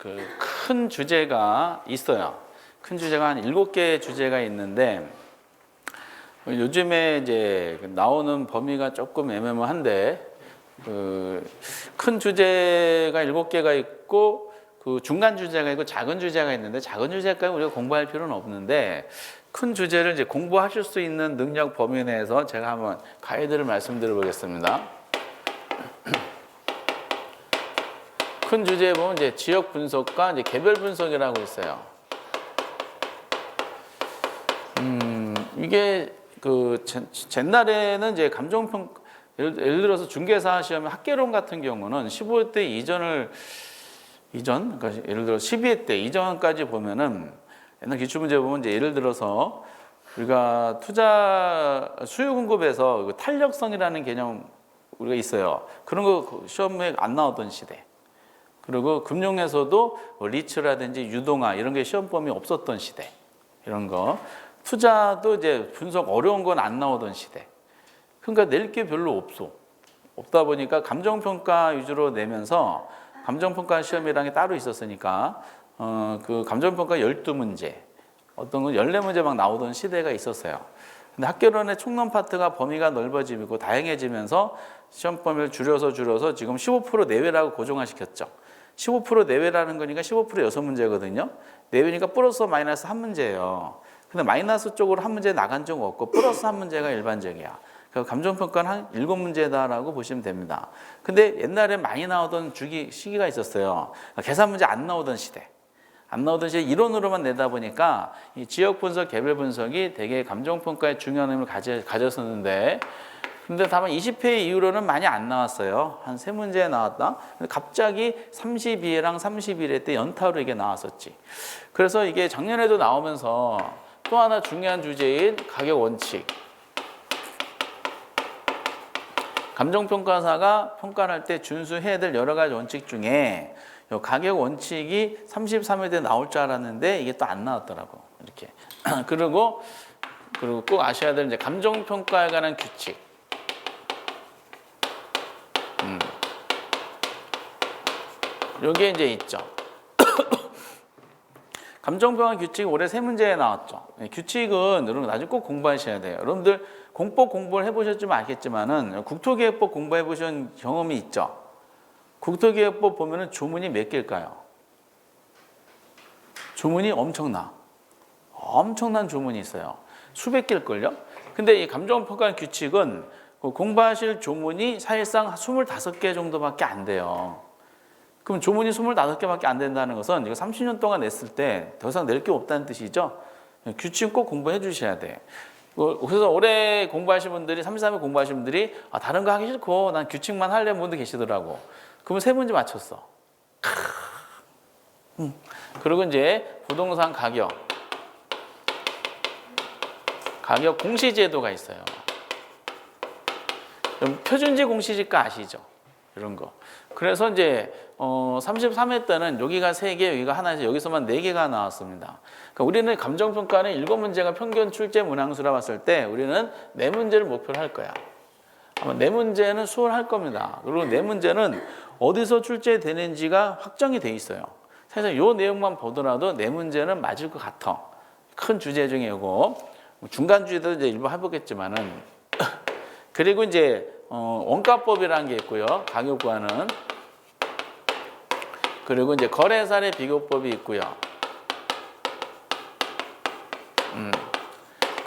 그 큰 주제가 있어요. 큰 주제가 한 7개 주제가 있는데 요즘에 이제 나오는 범위가 조금 애매모호한데 큰 주제가 7개가 있고 그 중간 주제가 있고 작은 주제가 있는데 작은 주제까지 우리가 공부할 필요는 없는데 큰 주제를 이제 공부하실 수 있는 능력 범위 내에서 제가 한번 가이드를 말씀드려 보겠습니다. 큰 주제에 보면 이제 지역 분석과 이제 개별 분석이라고 있어요. 이게 그 옛날에는 이제 감정평가 예를 들어서 중개사 시험에 학개론 같은 경우는 15회 이전 그러니까 예를 들어 12회 때 이전까지 보면은 옛날 기출문제 보면 이제 예를 들어서 우리가 투자 수요 공급에서 탄력성이라는 개념 우리가 있어요. 그런 거 시험에 안 나오던 시대. 그리고 금융에서도 리츠라든지 유동화 이런 게 시험 범위 없었던 시대. 이런 거. 투자도 이제 분석 어려운 건 안 나오던 시대. 그러니까 낼 게 별로 없다 보니까 감정평가 위주로 내면서 감정평가 시험이라는 게 따로 있었으니까 그 감정평가 12문제 어떤 건 14문제 막 나오던 시대가 있었어요. 근데 학개론의 총론 파트가 범위가 넓어지고 다양해지면서 시험 범위를 줄여서 지금 15% 내외라고 고정화시켰죠. 15% 내외라는 거니까 15% 6문제거든요. 내외니까 플러스 마이너스 1문제예요. 근데 마이너스 쪽으로 1문제 나간 적 없고 플러스 1문제가 일반적이야. 감정평가는 한 7문제다라고 보시면 됩니다. 근데 옛날에 많이 나오던 시기가 있었어요. 계산 문제 안 나오던 시대. 이론으로만 내다 보니까 이 지역 분석, 개별 분석이 되게 감정평가에 중요한 의미를 가졌었는데 근데 다만 20회 이후로는 많이 안 나왔어요. 한 3문제 나왔다. 근데 갑자기 32회랑 31회 때 연타로 이게 나왔었지. 그래서 이게 작년에도 나오면서 또 하나 중요한 주제인 가격 원칙. 감정평가사가 평가를 할 때 준수해야 될 여러 가지 원칙 중에 가격 원칙이 33회 때 나올 줄 알았는데 이게 또 안 나왔더라고. 이렇게. 그리고 꼭 아셔야 될 이제 감정평가에 관한 규칙. 여기에 이제 있죠. 감정평가 규칙 올해 3문제에 나왔죠. 규칙은 여러분 나중에 꼭 공부하셔야 돼요. 여러분들 공법 공부를 해보셨지만 알겠지만은 국토기획법 공부해보신 경험이 있죠. 국토기획법 보면은 조문이 몇 개일까요? 조문이 엄청난 조문이 있어요. 수백 개일걸요? 근데 이 감정평가 규칙은 공부하실 조문이 사실상 25개 정도밖에 안 돼요. 그럼 조문이 25개밖에 안 된다는 것은 이거 30년 동안 냈을 때 더 이상 낼 게 없다는 뜻이죠. 규칙 꼭 공부해 주셔야 돼. 그래서 올해 공부하신 분들이 33회 공부하신 분들이 다른 거 하기 싫고 난 규칙만 하려는 분도 계시더라고. 그러면 3문제 맞췄어. 그리고 이제 부동산 가격 공시제도가 있어요. 표준지 공시지가 아시죠? 이런 거. 그래서 이제 33회 때는 여기가 3개, 여기가 하나에서 여기서만 4개가 나왔습니다. 그러니까 우리는 감정평가는 7문제가 평균 출제 문항수라 봤을 때 우리는 4문제를 목표로 할 거야. 아마 4문제는 수월할 겁니다. 그리고 4문제는 어디서 출제되는지가 확정이 돼 있어요. 사실 이 내용만 보더라도 4문제는 맞을 것 같아. 큰 주제 중에 이거 중간 주제도 이제 일부 해보겠지만은 그리고 이제 원가법이라는 게 있고요. 가격과는 그리고 이제 거래사례 비교법이 있고요.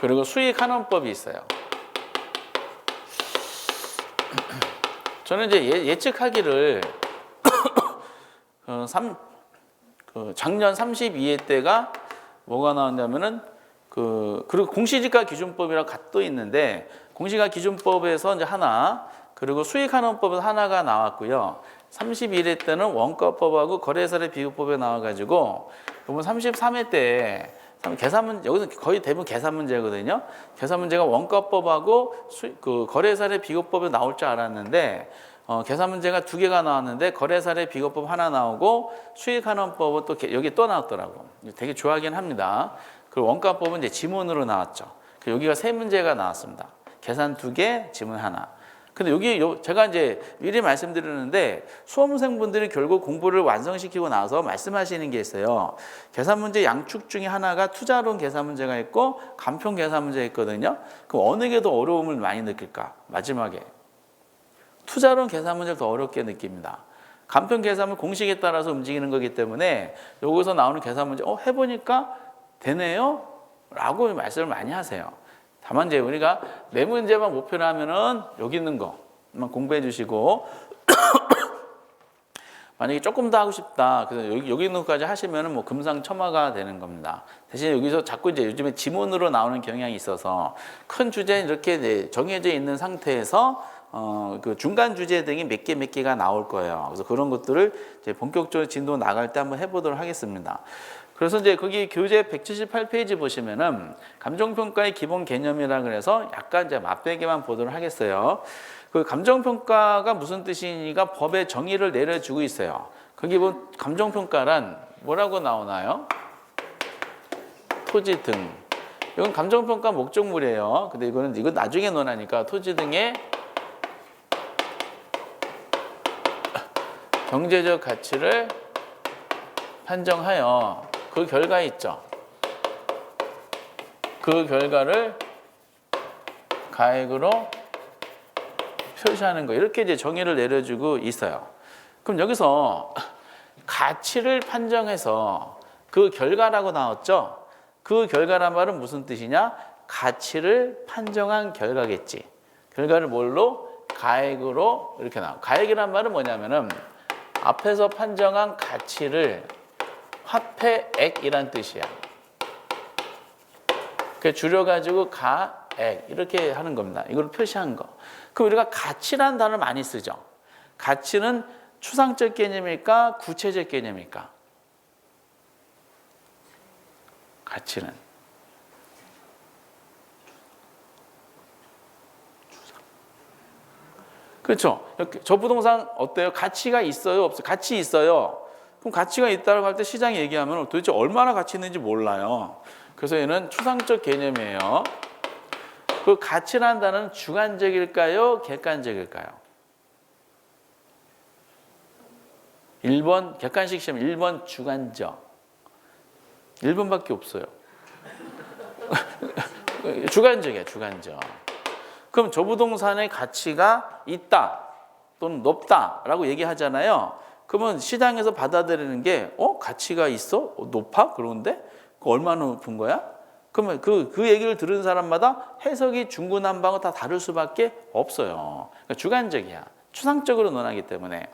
그리고 수익환원법이 있어요. 저는 이제 예측하기를 작년 32회 때가 뭐가 나왔냐면은 그리고 공시지가 기준법이라고 또 있는데 공시지가 기준법에서 이제 하나 그리고 수익환원법에서 하나가 나왔고요. 31회 때는 원가법하고 거래사례 비교법에 나와가지고 그러면 33회 때 계산문 여기서 거의 대부분 계산 문제거든요. 계산 문제가 원가법하고 거래사례 비교법에 나올 줄 알았는데 계산 문제가 2개가 나왔는데 거래사례 비교법 하나 나오고 수익환원법은 또 여기 또 나왔더라고. 되게 좋아하긴 합니다. 그리고 원가법은 이제 지문으로 나왔죠. 여기가 3문제가 나왔습니다. 계산 2개, 지문 하나. 근데 제가 이제 미리 말씀드리는데 수험생분들이 결국 공부를 완성시키고 나서 말씀하시는 게 있어요. 계산 문제 양축 중에 하나가 투자론 계산 문제가 있고 간편 계산 문제가 있거든요. 그럼 어느 게 더 어려움을 많이 느낄까? 마지막에 투자론 계산 문제를 더 어렵게 느낍니다. 간편 계산은 공식에 따라서 움직이는 거기 때문에 여기서 나오는 계산 문제 해보니까 되네요? 라고 말씀을 많이 하세요. 다만 이제 우리가 네 문제만 목표로 하면은 여기 있는 거만 공부해 주시고 만약에 조금 더 하고 싶다. 그래서 여기 있는 것까지 하시면은 뭐 금상첨화가 되는 겁니다. 대신 여기서 자꾸 이제 요즘에 지문으로 나오는 경향이 있어서 큰 주제는 이렇게 이제 정해져 있는 상태에서 그 중간 주제 등이 몇 개가 나올 거예요. 그래서 그런 것들을 이제 본격적으로 진도 나갈 때 한번 해보도록 하겠습니다. 그래서 이제 거기 교재 178페이지 보시면은 감정평가의 기본 개념이라 그래서 약간 이제 맛배기만 보도록 하겠어요. 그 감정평가가 무슨 뜻이니까 법의 정의를 내려주고 있어요. 거기 뭐 감정평가란 뭐라고 나오나요? 토지 등. 이건 감정평가 목적물이에요. 근데 이건 나중에 논하니까 토지 등의 경제적 가치를 판정하여 그 결과 있죠. 그 결과를 가액으로 표시하는 거 이렇게 이제 정의를 내려주고 있어요. 그럼 여기서 가치를 판정해서 그 결과라고 나왔죠. 그 결과란 말은 무슨 뜻이냐? 가치를 판정한 결과겠지. 결과를 뭘로? 가액으로 이렇게 나와. 가액이란 말은 뭐냐면은 앞에서 판정한 가치를 화폐액이란 뜻이야. 그 줄여가지고 가액 이렇게 하는 겁니다. 이걸 표시한 거. 그럼 우리가 가치라는 단어를 많이 쓰죠. 가치는 추상적 개념일까? 구체적 개념일까? 가치는 그렇죠. 저 부동산 어때요? 가치가 있어요? 없어요? 가치 있어요. 그럼 가치가 있다고 할 때 시장이 얘기하면 도대체 얼마나 가치 있는지 몰라요. 그래서 얘는 추상적 개념이에요. 그 가치라는 단어는 주관적일까요? 객관적일까요? 1번 객관식 시험 1번 주관적. 1번밖에 없어요. 주관적이야, 주관적. 그럼 저 부동산의 가치가 있다 또는 높다라고 얘기하잖아요. 그러면 시장에서 받아들이는 게 가치가 있어? 높아? 그런데? 그 얼마나 높은 거야? 그러면 그 얘기를 들은 사람마다 해석이 중구난방은 다 다를 수밖에 없어요. 그러니까 주관적이야. 추상적으로 논하기 때문에.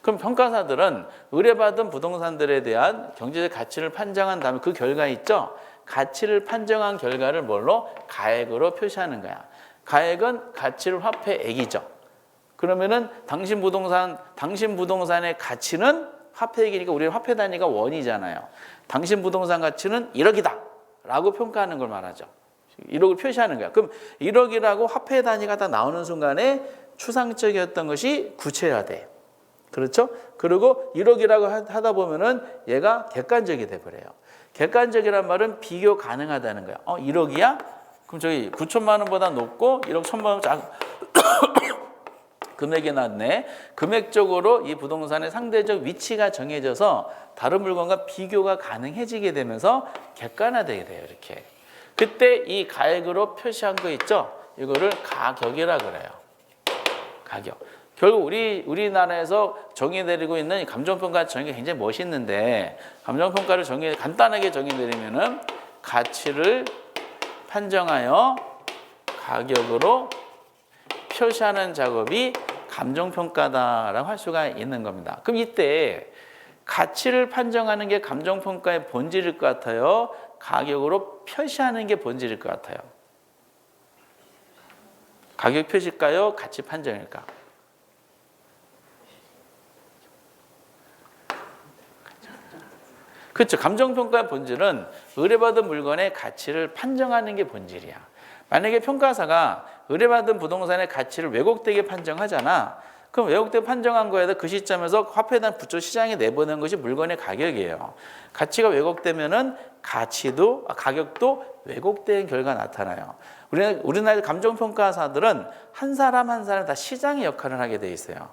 그럼 평가사들은 의뢰받은 부동산들에 대한 경제적 가치를 판정한 다음에 그 결과 있죠? 가치를 판정한 결과를 뭘로? 가액으로 표시하는 거야. 가액은 가치를 화폐액이죠. 그러면은 당신 부동산의 가치는 화폐액이니까 우리 화폐 단위가 원이잖아요. 당신 부동산 가치는 1억이다 라고 평가하는 걸 말하죠. 1억을 표시하는 거야. 그럼 1억이라고 화폐 단위가 다 나오는 순간에 추상적이었던 것이 구체화돼. 그렇죠? 그리고 1억이라고 하다 보면은 얘가 객관적이 돼버려요. 객관적이란 말은 비교 가능하다는 거야. 1억이야? 그럼 저기 9천만 원보다 높고 1억 1천만 원 작 금액이 낮네. 금액적으로 이 부동산의 상대적 위치가 정해져서 다른 물건과 비교가 가능해지게 되면서 객관화되게 돼요. 이렇게. 그때 이 가액으로 표시한 거 있죠? 이거를 가격이라 그래요. 가격. 결국 우리나라에서 정의 내리고 있는 감정평가 정의가 굉장히 멋있는데 감정평가를 간단하게 정의 내리면은 가치를 판정하여 가격으로 표시하는 작업이 감정평가다라고 할 수가 있는 겁니다. 그럼 이때 가치를 판정하는 게 감정평가의 본질일 것 같아요? 가격으로 표시하는 게 본질일 것 같아요? 가격 표시일까요? 가치 판정일까? 그렇죠. 감정평가의 본질은 의뢰받은 물건의 가치를 판정하는 게 본질이야. 만약에 평가사가 의뢰받은 부동산의 가치를 왜곡되게 판정하잖아. 그럼 왜곡돼 판정한 거에다 그 시점에서 화폐단 부처 시장에 내보낸 것이 물건의 가격이에요. 가치가 왜곡되면은 가격도 왜곡된 결과가 나타나요. 우리나라 감정평가사들은 한 사람 한 사람 다 시장의 역할을 하게 돼 있어요.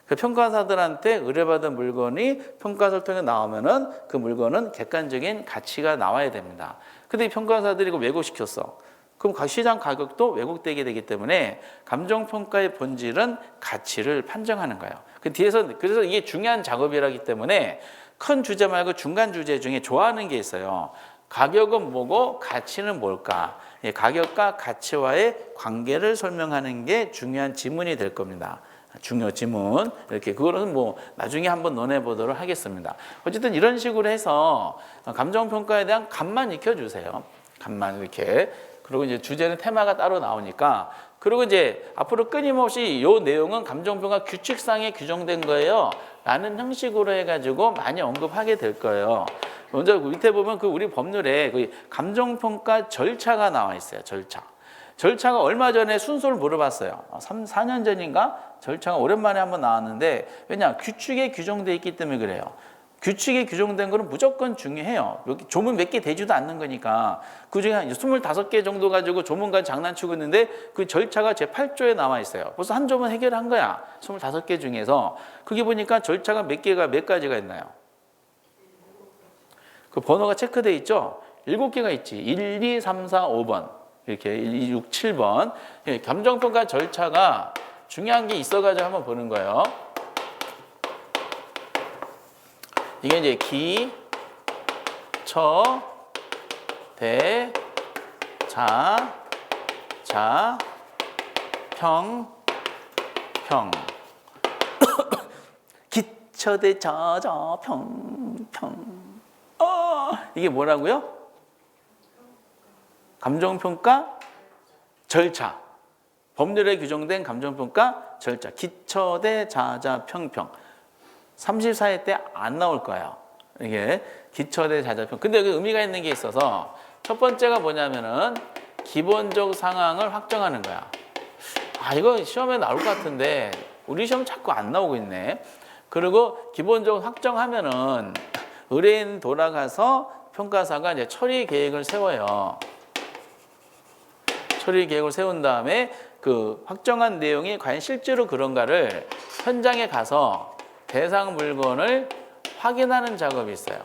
그 평가사들한테 의뢰받은 물건이 평가서를 통해 나오면은 그 물건은 객관적인 가치가 나와야 됩니다. 근데 이 평가사들이 이거 왜곡시켰어. 그럼 시장 가격도 왜곡되게 되기 때문에 감정평가의 본질은 가치를 판정하는 거예요. 그래서 이게 중요한 작업이라기 때문에 큰 주제 말고 중간 주제 중에 좋아하는 게 있어요. 가격은 뭐고 가치는 뭘까? 가격과 가치와의 관계를 설명하는 게 중요한 지문이 될 겁니다. 중요 지문 이렇게 그거는 뭐 나중에 한번 논해 보도록 하겠습니다. 어쨌든 이런 식으로 해서 감정평가에 대한 감만 익혀주세요. 감만 이렇게. 그리고 이제 주제는 테마가 따로 나오니까 그리고 이제 앞으로 끊임없이 이 내용은 감정평가 규칙상에 규정된 거예요 라는 형식으로 해가지고 많이 언급하게 될 거예요. 먼저 밑에 보면 그 우리 법률에 그 감정평가 절차가 나와 있어요. 절차가 얼마 전에 순서를 물어봤어요. 4년 전인가 절차가 오랜만에 한번 나왔는데 왜냐 규칙에 규정돼 있기 때문에 그래요. 규칙에 규정된 거는 무조건 중요해요. 조문 몇 개 되지도 않는 거니까. 그중에 한 25개 정도 가지고 조문까지 장난치고 있는데 그 절차가 제8조에 나와 있어요. 벌써 한 조문 해결한 거야. 25개 중에서. 그게 보니까 절차가 몇 가지가 있나요? 그 번호가 체크돼 있죠? 7개가 있지. 1, 2, 3, 4, 5번. 이렇게 1, 2, 6, 7번. 감정평가 절차가 중요한 게 있어가지고 한번 보는 거예요. 이게 이제 기, 처, 대, 자, 평. 기처대 자자 평. 이게 뭐라고요? 감정평가 절차. 법률에 규정된 감정평가 절차. 기처대 자자 평. 34회 때 안 나올 거예요. 이게 기처대 자자평. 근데 여기 의미가 있는 게 있어서 첫 번째가 뭐냐면은 기본적 상황을 확정하는 거야. 이거 시험에 나올 것 같은데 우리 시험 자꾸 안 나오고 있네. 그리고 기본적으로 확정하면은 의뢰인 돌아가서 평가사가 이제 처리 계획을 세워요. 처리 계획을 세운 다음에 그 확정한 내용이 과연 실제로 그런가를 현장에 가서 대상 물건을 확인하는 작업이 있어요.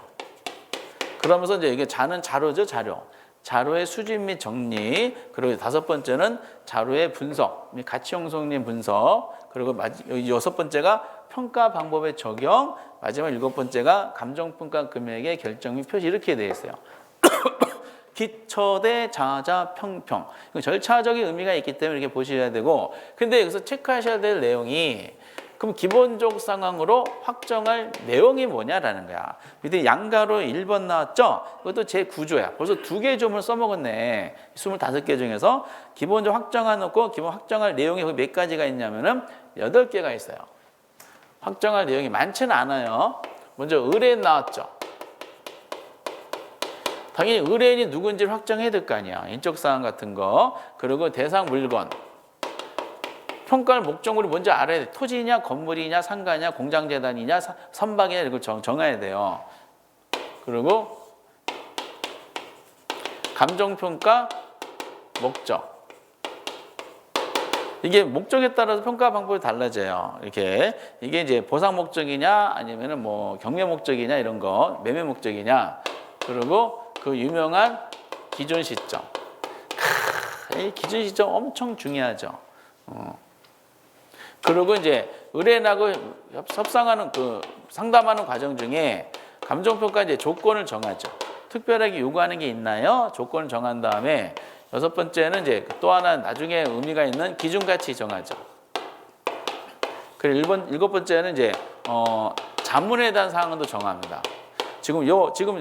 그러면서 이제 이게 자료죠, 자료. 자료의 수집 및 정리, 그리고 5번째는 자료의 분석, 가치 형성력 분석, 그리고 6번째가 평가 방법의 적용, 마지막 7번째가 감정평가 금액의 결정 및 표시 이렇게 되어 있어요. 기처대 자자 평. 절차적인 의미가 있기 때문에 이렇게 보셔야 되고, 근데 여기서 체크하셔야 될 내용이 그럼 기본적 상황으로 확정할 내용이 뭐냐라는 거야. 밑에 양가로 1번 나왔죠? 그것도 제 9조야. 벌써 2개 조문을 써먹었네. 25개 중에서 기본적 확정해놓고 기본 확정할 내용이 몇 가지가 있냐면은 8개가 있어요. 확정할 내용이 많지는 않아요. 먼저 의뢰인 나왔죠? 당연히 의뢰인이 누군지를 확정해야 될 거 아니야. 인적사항 같은 거. 그리고 대상 물건. 평가할 목적물이 뭔지 알아야 돼. 토지냐, 건물이냐, 상가냐, 공장재단이냐, 선박이냐 이걸 정해야 돼요. 그리고 감정평가 목적. 이게 목적에 따라서 평가 방법이 달라져요. 이게 이제 보상 목적이냐, 아니면은 뭐 경매 목적이냐 이런 거, 매매 목적이냐. 그리고 그 유명한 기준 시점. 이 기준 시점 엄청 중요하죠. 그리고 이제 의뢰인하고 협상하는 상담하는 과정 중에 감정평가 이제 조건을 정하죠. 특별하게 요구하는 게 있나요? 조건을 정한 다음에 6번째는 이제 또 하나 나중에 의미가 있는 기준가치 정하죠. 그리고 7번째는 이제 자문에 대한 사항도 정합니다. 지금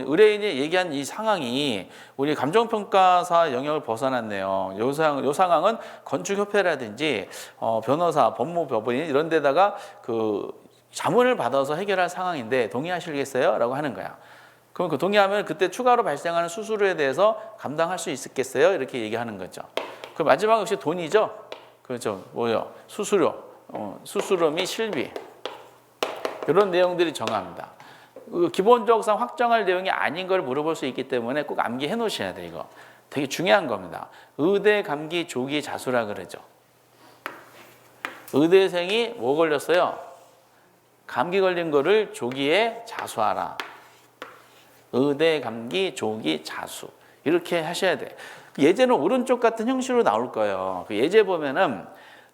의뢰인이 얘기한 이 상황이 우리 감정평가사 영역을 벗어났네요. 요 상황은 건축협회라든지 변호사, 법무법인 이런 데다가 그 자문을 받아서 해결할 상황인데 동의하시겠어요? 라고 하는 거야. 그럼 그 동의하면 그때 추가로 발생하는 수수료에 대해서 감당할 수 있겠어요? 이렇게 얘기하는 거죠. 그 마지막 역시 돈이죠. 그렇죠. 뭐요? 수수료. 수수료 및 실비 이런 내용들이 정합니다. 기본적상 확정할 내용이 아닌 걸 물어볼 수 있기 때문에 꼭 암기해 놓으셔야 돼요. 이거 되게 중요한 겁니다. 의대 감기 조기 자수라 그러죠. 의대생이 뭐 걸렸어요? 감기 걸린 거를 조기에 자수하라. 의대 감기 조기 자수 이렇게 하셔야 돼. 예제는 오른쪽 같은 형식으로 나올 거예요. 그 예제 보면은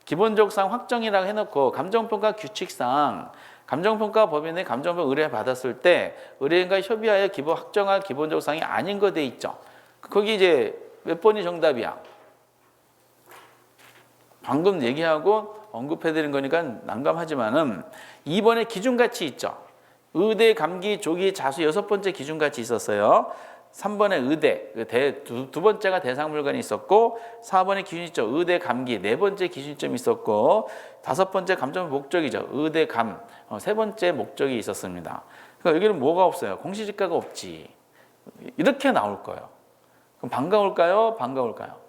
기본적상 확정이라고 해놓고 감정평가 규칙상 감정평가 법인의 감정평가 의뢰 받았을 때 의뢰인과 협의하여 기본 확정할 기본적 사항이 아닌 거 돼 있죠. 거기 이제 몇 번이 정답이야? 방금 얘기하고 언급해드린 거니까 난감하지만은 2번에 기준가치 있죠. 의대, 감기, 조기, 자수 6번째 기준가치 있었어요. 3번에 의대, 두 번째가 대상물건이 있었고 4번에 기준시점, 의대, 감기 4번째 기준시점이 있었고 5번째 감정 목적이죠. 의대, 감, 3번째 목적이 있었습니다. 그러니까 여기는 뭐가 없어요? 공시지가가 없지. 이렇게 나올 거예요. 그럼 반가울까요? 반가울까요?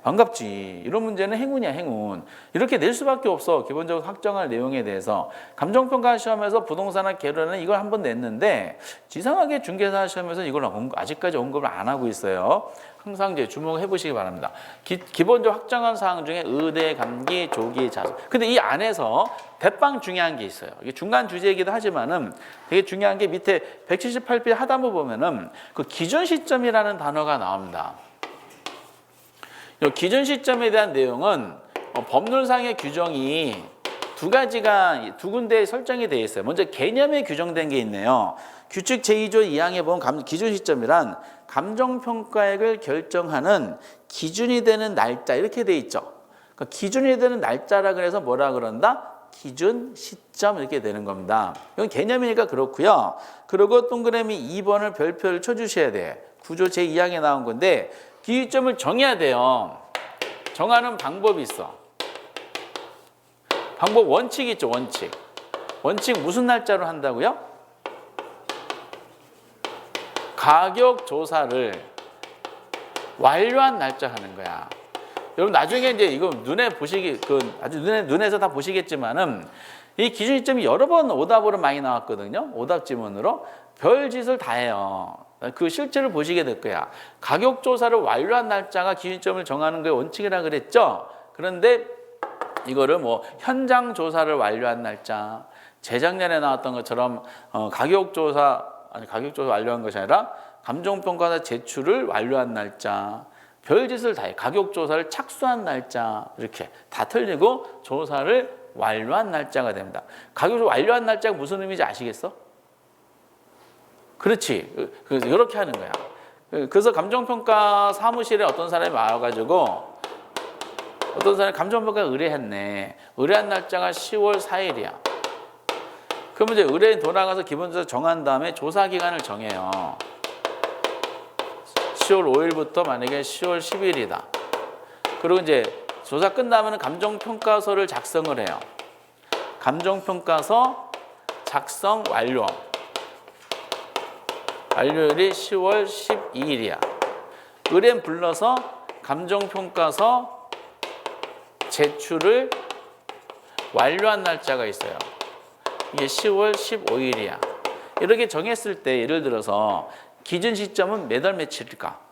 반갑지. 이런 문제는 행운이야, 행운. 이렇게 낼 수밖에 없어. 기본적으로 확정할 내용에 대해서. 감정평가 시험에서 부동산학 개론은 이걸 한번 냈는데 이상하게 중개사 시험에서 이걸 아직까지 언급을 안 하고 있어요. 항상 이제 주목해 보시기 바랍니다. 기본적으로 확정한 사항 중에 의대, 감기, 조기, 자수. 근데 이 안에서 대빵 중요한 게 있어요. 이게 중간 주제이기도 하지만은 되게 중요한 게 밑에 178페이지 하단부 보면은 그 기준 시점이라는 단어가 나옵니다. 기준 시점에 대한 내용은 법률상의 규정이 두 군데에 설정이 되어 있어요. 먼저 개념에 규정된 게 있네요. 규칙 제2조 2항에 보면 기준 시점이란 감정평가액을 결정하는 기준이 되는 날짜 이렇게 돼 있죠. 그러니까 기준이 되는 날짜라 그래서 뭐라 그런다? 기준 시점 이렇게 되는 겁니다. 이건 개념이니까 그렇고요. 그리고 동그라미 2번을 별표를 쳐주셔야 돼. 구조 제2항에 나온 건데 기준점을 정해야 돼요. 정하는 방법이 있어. 방법 원칙이 있죠, 원칙. 원칙 무슨 날짜로 한다고요? 가격 조사를 완료한 날짜 하는 거야. 여러분 나중에 이제 이거 눈에 보시기 아주 눈에서 다 보시겠지만은 이 기준 시점이 여러 번 오답으로 많이 나왔거든요. 오답 지문으로 별짓을 다 해요. 그 실체를 보시게 될 거야. 가격 조사를 완료한 날짜가 기준점을 정하는 게 원칙이라 그랬죠. 그런데 이거를 뭐 현장 조사를 완료한 날짜, 재작년에 나왔던 것처럼 가격 조사 완료한 것이 아니라 감정평가사 제출을 완료한 날짜, 별짓을 다 해. 가격 조사를 착수한 날짜 이렇게 다 틀리고 조사를 완료한 날짜가 됩니다. 가격 조사 완료한 날짜가 무슨 의미인지 아시겠어? 그렇지. 그래서 이렇게 하는 거야. 그래서 감정평가 사무실에 어떤 사람이 와가지고 어떤 사람이 감정평가 의뢰했네. 의뢰한 날짜가 10월 4일이야. 그러면 이제 의뢰인 돌아가서 기본적으로 정한 다음에 조사 기간을 정해요. 10월 5일부터 만약에 10월 10일이다. 그리고 이제 조사 끝나면 감정평가서를 작성을 해요. 감정평가서 작성 완료. 완료일이 10월 12일이야. 의뢰인 불러서 감정평가서 제출을 완료한 날짜가 있어요. 이게 10월 15일이야. 이렇게 정했을 때 예를 들어서 기준 시점은 몇 월 며칠일까?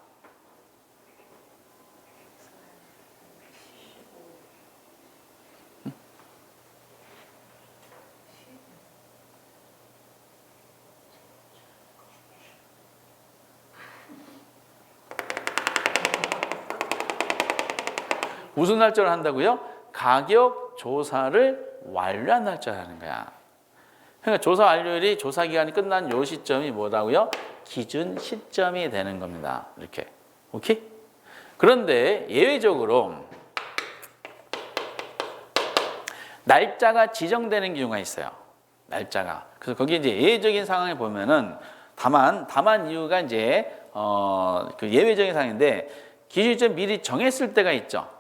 무슨 날짜를 한다고요? 가격 조사를 완료한 날짜라는 거야. 그러니까 조사 완료일이 조사 기간이 끝난 요 시점이 뭐라고요? 기준 시점이 되는 겁니다. 이렇게. 오케이? 그런데 예외적으로 날짜가 지정되는 경우가 있어요. 날짜가. 그래서 거기 이제 예외적인 상황에 보면은 다만 이유가 이제 그 예외적인 상황인데 기준 시점 미리 정했을 때가 있죠.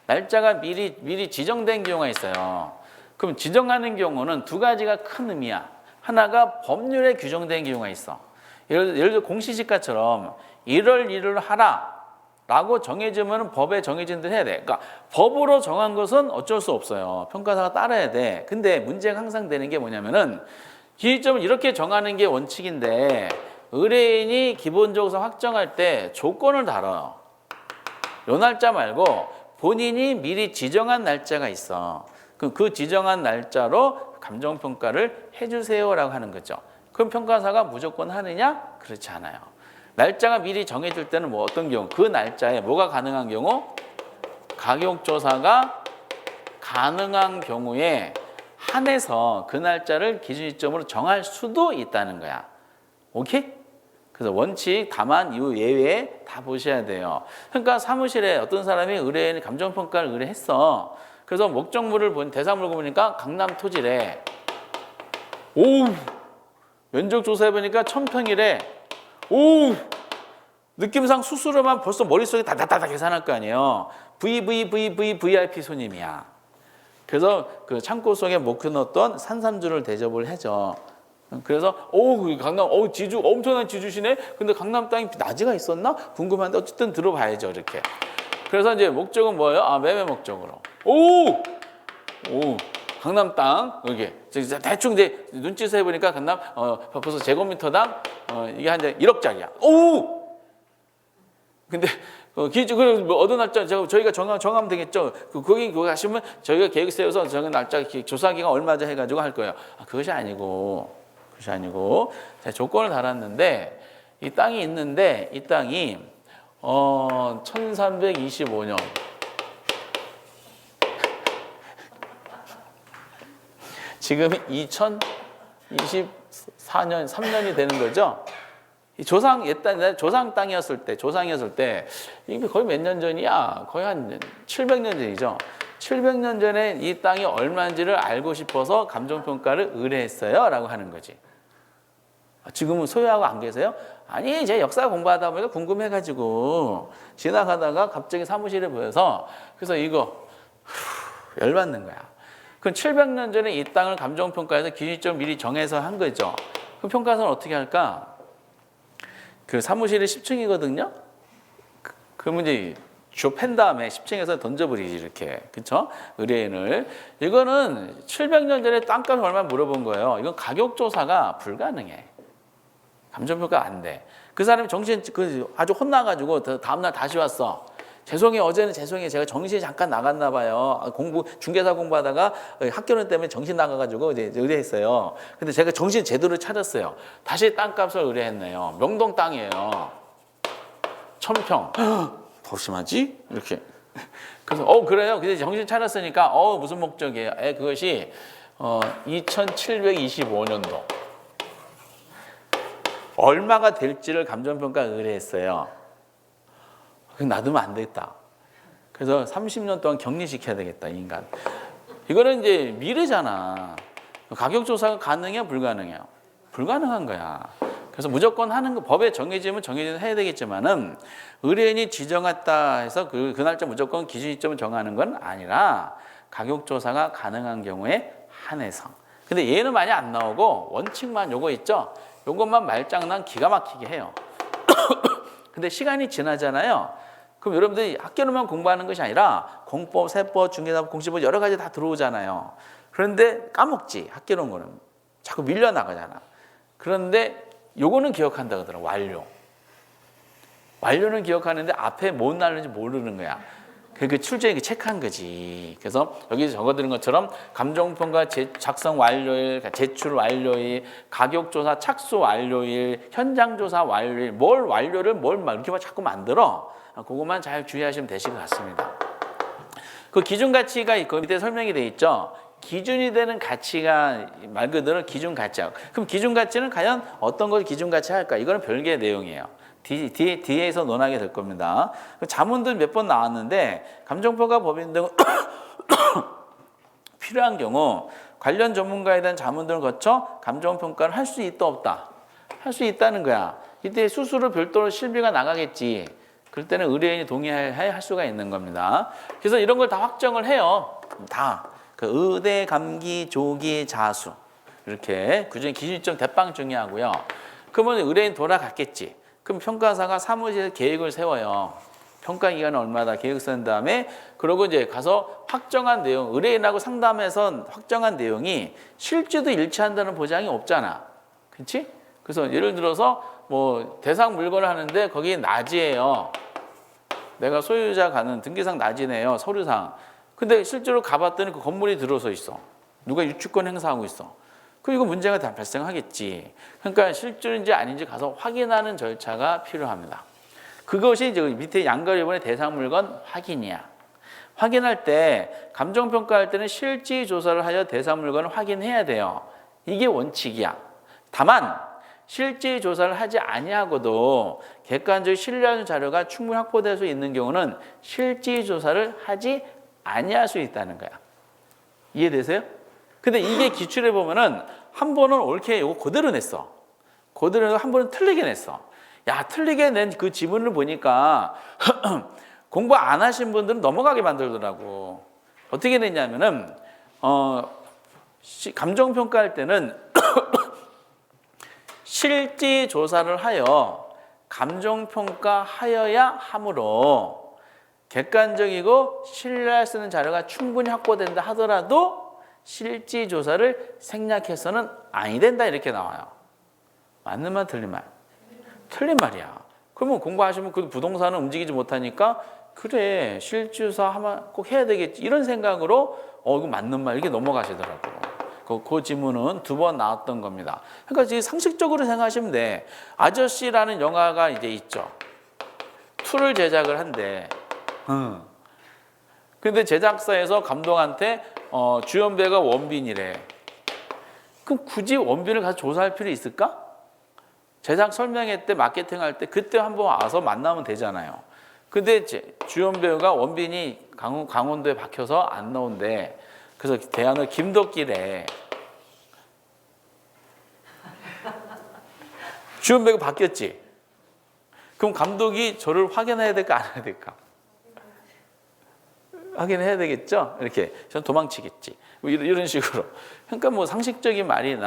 날짜가 미리 지정된 경우가 있어요. 그럼 지정하는 경우는 두 가지가 큰 의미야. 하나가 법률에 규정된 경우가 있어. 예를 들어 공시지가처럼 1월 1일 하라. 라고 정해지면 법에 정해진 대로 해야 돼. 그러니까 법으로 정한 것은 어쩔 수 없어요. 평가사가 따라야 돼. 근데 문제가 항상 되는 게 뭐냐면은 기준점을 이렇게 정하는 게 원칙인데 의뢰인이 기본적으로 확정할 때 조건을 달아요. 요 날짜 말고 본인이 미리 지정한 날짜가 있어. 그럼 그 지정한 날짜로 감정평가를 해주세요라고 하는 거죠. 그럼 평가사가 무조건 하느냐? 그렇지 않아요. 날짜가 미리 정해질 때는 뭐 어떤 경우? 그 날짜에 뭐가 가능한 경우? 가격조사가 가능한 경우에 한해서 그 날짜를 기준 시점으로 정할 수도 있다는 거야. 오케이? 그래서 원칙, 다만 이 예외 다 보셔야 돼요. 그러니까 사무실에 어떤 사람이 의뢰인 감정평가를 의뢰했어. 그래서 목적물을 본 대상물을 보니까 강남 토지래. 오, 면적 조사해 보니까 1000평이래. 오, 느낌상 수수료만 벌써 머릿속에 다다다다 계산할 거 아니에요. VIP 손님이야. 그래서 그 창고 속에 못 넣었던 산삼주를 대접을 해줘. 그래서 강남 지주 엄청난 지주시네. 근데 강남 땅이 낮이가 있었나? 궁금한데 어쨌든 들어봐야죠 이렇게. 그래서 이제 목적은 뭐예요? 아, 매매 목적으로. 강남 땅 이렇게 대충 이제 눈짓을 해보니까 강남 벌써 제곱미터당 이게 한 1억짜리야. 근데 기준 뭐 어느 날짜 저희가 정하면 되겠죠. 거기 가시면 저희가 계획 세워서 정한 날짜 조사 기간 얼마죠 해가지고 할 거예요. 그것이 아니고 제가 조건을 달았는데 이 땅이 있는데 이 땅이 1325년 지금 2024년 3년이 되는 거죠. 옛날 조상이었을 때 이게 거의 몇 년 전이야? 거의 한 700년 전이죠. 700년 전에 이 땅이 얼마인지를 알고 싶어서 감정평가를 의뢰했어요 라고 하는 거지. 지금은 소유하고 안 계세요? 아니, 제가 역사 공부하다 보니까 궁금해가지고 지나가다가 갑자기 사무실에 보여서 그래서 이거 열받는 거야. 그럼 700년 전에 이 땅을 감정평가해서 기준점 미리 정해서 한 거죠. 그럼 평가사는 어떻게 할까? 그 사무실이 10층이거든요. 그러면 이제 좁힌 다음에 10층에서 던져버리지 이렇게, 그렇죠? 의뢰인을. 이거는 700년 전에 땅값 얼마 물어본 거예요. 이건 가격 조사가 불가능해. 감정평가 안 돼. 그 사람이 아주 혼나가지고 다음날 다시 왔어. 죄송해요. 제가 정신이 잠깐 나갔나 봐요. 중개사 공부하다가 학교는 때문에 정신 나가가지고 이제 의뢰했어요. 근데 제가 정신 제대로 차렸어요. 다시 땅값을 의뢰했네요. 명동 땅이에요. 1000평. 더 심하지? 이렇게. 그래서 그래요. 근데 정신 차렸으니까 무슨 목적이에요? 그것이 2725년도 얼마가 될지를 감정평가 의뢰했어요. 놔두면 안 되겠다. 그래서 30년 동안 격리시켜야 되겠다, 이 인간. 이거는 이제 미래잖아. 가격 조사가 가능해요, 불가능해요? 불가능한 거야. 그래서 무조건 하는 거, 법에 정해지면 해야 되겠지만은 의뢰인이 지정했다 해서 그 날짜 무조건 기준 시점을 정하는 건 아니라 가격 조사가 가능한 경우에 한해서. 근데 얘는 많이 안 나오고 원칙만 요거 있죠? 요것만 말장난 기가 막히게 해요. 근데 시간이 지나잖아요. 그럼 여러분들이 학교로만 공부하는 것이 아니라 공법, 세법, 중개사법, 공시법 여러 가지 다 들어오잖아요. 그런데 까먹지. 학교로는 거는 자꾸 밀려나가잖아. 그런데 요거는 기억한다 그러더라고. 완료는 기억하는데 앞에 뭔 날인지 모르는 거야. 그 출제에 체크한 거지. 그래서 여기 적어드린 것처럼 감정평가 작성 완료일, 제출 완료일, 가격조사 착수 완료일, 현장조사 완료일, 뭘 완료를 이렇게 자꾸 만들어. 그것만 잘 주의하시면 되실 것 같습니다. 그 기준 가치가 그 밑에 설명이 돼 있죠. 기준이 되는 가치가 말 그대로 기준 가치야. 그럼 기준 가치는 과연 어떤 걸 기준 가치 할까? 이거는 별개의 내용이에요. 뒤에서 논하게 될 겁니다. 자문들 몇 번 나왔는데 감정평가 법인 등 필요한 경우 관련 전문가에 대한 자문들을 거쳐 감정평가를 할 수 있다 없다? 할 수 있다는 거야. 이때 수수료 별도로 실비가 나가겠지. 그럴 때는 의뢰인이 동의할 수가 있는 겁니다. 그래서 이런 걸 다 확정을 해요. 다. 그 의대, 감기, 조기, 자수 이렇게 그중에 기준점 대빵 중요하고요. 그러면 의뢰인 돌아갔겠지. 그럼 평가사가 사무실 계획을 세워요. 평가 기간은 얼마다 계획서 낸 다음에 그러고 이제 가서 확정한 내용, 의뢰인하고 상담해서 확정한 내용이 실제도 일치한다는 보장이 없잖아. 그렇지? 그래서 예를 들어서 뭐 대상 물건을 하는데 거기 낮이에요. 내가 소유자 가는 등기상 낮이네요. 서류상. 근데 실제로 가봤더니 그 건물이 들어서 있어. 누가 유축권 행사하고 있어. 그럼 이거 문제가 다 발생하겠지. 그러니까 실제인지 아닌지 가서 확인하는 절차가 필요합니다. 그것이 이제 밑에 양가리번의 대상 물건 확인이야. 확인할 때 감정평가할 때는 실지 조사를 하여 대상 물건을 확인해야 돼요. 이게 원칙이야. 다만 실지 조사를 하지 아니하고도 객관적 신뢰하는 자료가 충분히 확보될 수 있는 경우는 실지 조사를 하지 아니할 수 있다는 거야. 이해되세요? 근데 이게 기출해 보면은 한 번은 옳게 이거 그대로 냈어. 그대로 내고 한 번은 틀리게 냈어. 야, 틀리게 낸 그 지문을 보니까 공부 안 하신 분들은 넘어가게 만들더라고. 어떻게 냈냐면은 감정평가할 때는 실지 조사를 하여 감정평가하여야 하므로 객관적이고 신뢰할 수 있는 자료가 충분히 확보된다 하더라도 실지 조사를 생략해서는 아니 된다 이렇게 나와요. 맞는 말 틀린 말? 틀린 말이야. 그러면 공부하시면 그 부동산은 움직이지 못하니까 그래 실지 조사 하면 꼭 해야 되겠지 이런 생각으로 이거 맞는 말 이렇게 넘어가시더라고요. 그 지문은 2번 나왔던 겁니다. 그러니까 지금 상식적으로 생각하시면 돼. 아저씨라는 영화가 이제 있죠. 2를 제작을 한대. 근데 제작사에서 감독한테 주연 배우가 원빈이래. 그럼 굳이 원빈을 가서 조사할 필요 있을까? 제작 설명회 때 마케팅 할 때 그때 한번 와서 만나면 되잖아요. 근데 주연 배우가 원빈이 강원도에 박혀서 안 나온대. 그래서 대안을 김덕기래. 주연 배우가 바뀌었지. 그럼 감독이 저를 확인해야 될까 안 해야 될까? 확인해야 되겠죠? 이렇게 전 도망치겠지. 뭐 이런 식으로. 그러니까 뭐 상식적인 말이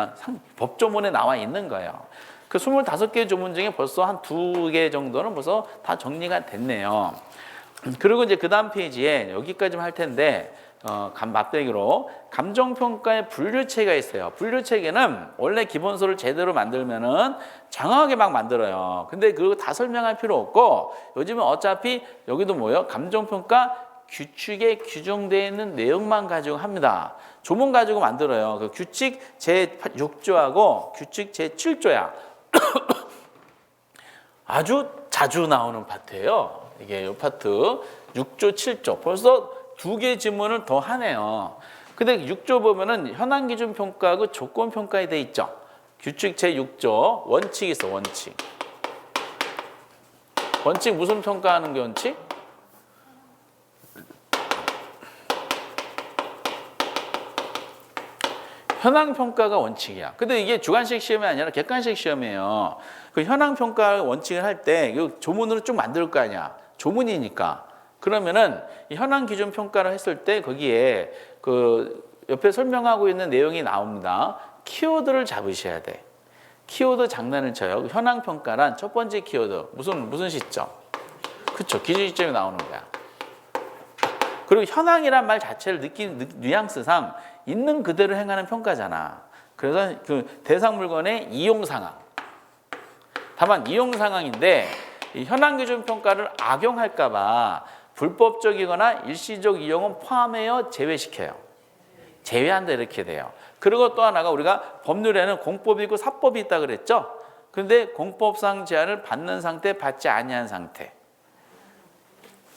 법조문에 나와 있는 거예요. 그 25개 조문 중에 벌써 한 2개 정도는 벌써 다 정리가 됐네요. 그리고 이제 그 다음 페이지에 여기까지만 할 텐데 맛배기로 감정평가의 분류체계가 있어요. 분류체계는 원래 기본서를 제대로 만들면은 장황하게 막 만들어요. 근데 그거 다 설명할 필요 없고 요즘은 어차피 여기도 뭐예요? 감정평가 규칙에 규정되어 있는 내용만 가지고 합니다. 조문 가지고 만들어요. 그 규칙 제6조하고 규칙 제7조야. 아주 자주 나오는 파트예요. 이게 이 파트 6조, 7조. 벌써 2개 지문을 더 하네요. 근데 6조 보면은 현황 기준 평가하고 조건 평가에 돼 있죠. 규칙 제6조 원칙이 있어. 원칙. 원칙 무슨 평가하는 게 원칙? 현황 평가가 원칙이야. 근데 이게 주관식 시험이 아니라 객관식 시험이에요. 그 현황 평가 원칙을 할 때 조문으로 쭉 만들 거 아니야. 조문이니까. 그러면은 이 현황 기준 평가를 했을 때 거기에 그 옆에 설명하고 있는 내용이 나옵니다. 키워드를 잡으셔야 돼. 키워드 장난을 쳐요. 현황 평가란 첫 번째 키워드 무슨 시점? 그렇죠. 기준 시점이 나오는 거야. 그리고 현황이란 말 자체를 느낀 뉘앙스상 있는 그대로 행하는 평가잖아. 그래서 그 대상 물건의 이용 상황. 다만 이용 상황인데 이 현황 기준 평가를 악용할까 봐 불법적이거나 일시적 이용은 포함하여 제외시켜요. 제외한다 이렇게 돼요. 그리고 또 하나가 우리가 법률에는 공법이 있고 사법이 있다 그랬죠. 그런데 공법상 제한을 받는 상태, 받지 아니한 상태.